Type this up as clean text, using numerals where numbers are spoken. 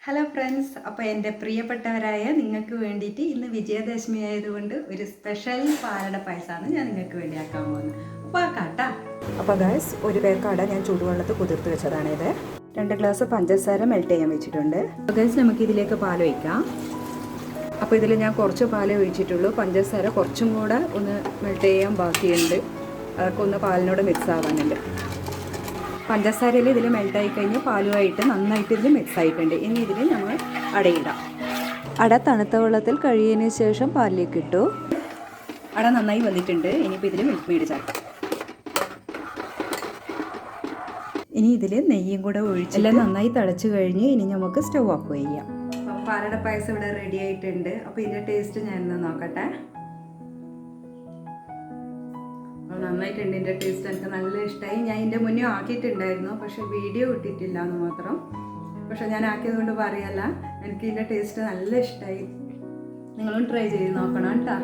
Hello friends, അപ്പോൾ എൻ്റെ പ്രിയപ്പെട്ടവരായ നിങ്ങൾക്ക് വേണ്ടിയിട്ട് ഇന്ന് വിജയദശമി ആയതുകൊണ്ട് ഒരു സ്പെഷ്യൽ പാലട പായസമാണ് ഞാൻ നിങ്ങൾക്ക് വേണ്ടി ആക്കാൻ പോകുന്നത്. അപ്പോൾ ആക്കാട്ടാ. അപ്പോൾ ഗൈസ്, ഒരു പേർക്ക് അട ഞാൻ ചൂടുവെള്ളത്തിൽ കുതിർത്ത് വെച്ചതാണിത്. 2 ഗ്ലാസ് പഞ്ചസാര മെൽറ്റ് ചെയ്യാൻ വെച്ചിട്ടുണ്ട്. അപ്പോൾ ഗൈസ്, നമുക്ക് ഇതിലേക്ക് പാൽ ഒഴിക്കാം. അപ്പോൾ ഇതിൽ ഞാൻ കുറച്ച് പാലേ ഒഴിച്ചിട്ടുള്ളൂ. പഞ്ചസാര കുറച്ചും കൂടെ ഒന്ന് മെൽറ്റ് ചെയ്യാൻ ബാക്കിയുണ്ട്. അതൊക്കെ ഒന്ന് പാലിനോട് മിക്സ് ആവാനുണ്ട്. പഞ്ചസാരയിൽ ഇതിൽ മെൽട്ടായി കഴിഞ്ഞ് പാലുമായിട്ട് നന്നായിട്ട് ഇതിൽ മിക്സ് ആയിട്ടുണ്ട്. ഇനി ഇതിൽ നമ്മൾ അടയിടാം. അട തണുത്ത വെള്ളത്തിൽ കഴിയതിന് ശേഷം പാലിലേക്ക് ഇട്ടു. അട നന്നായി വന്നിട്ടുണ്ട്. ഇനിയിപ്പോൾ ഇതിൽ മിൽക്ക് മെയ്ഡ് ചേർക്കാം. ഇനി ഇതിൽ നെയ്യും കൂടെ ഒഴിച്ചെല്ലാം നന്നായി തിളച്ച് കഴിഞ്ഞ് ഇനി നമുക്ക് സ്റ്റൗ ഓഫ് ചെയ്യാം. അപ്പം പാലട പായസം ഇവിടെ റെഡി ആയിട്ടുണ്ട്. അപ്പോൾ ഇതിൻ്റെ ടേസ്റ്റ് ഞാനൊന്ന് നോക്കട്ടെ. നന്നായിട്ടുണ്ട്. ഇതിൻ്റെ ടേസ്റ്റ് എനിക്ക് നല്ല ഇഷ്ടമായി. ഞാൻ ഇതിൻ്റെ മുന്നേ ആക്കിയിട്ടുണ്ടായിരുന്നു, പക്ഷേ വീഡിയോ ഇട്ടിട്ടില്ല എന്ന് മാത്രം. പക്ഷേ ഞാൻ ആക്കിയത് കൊണ്ട് പറയല്ല, എനിക്ക് ഇതിൻ്റെ ടേസ്റ്റ് നല്ല ഇഷ്ടമായി. നിങ്ങളും ട്രൈ ചെയ്ത് നോക്കണം കേട്ടോ.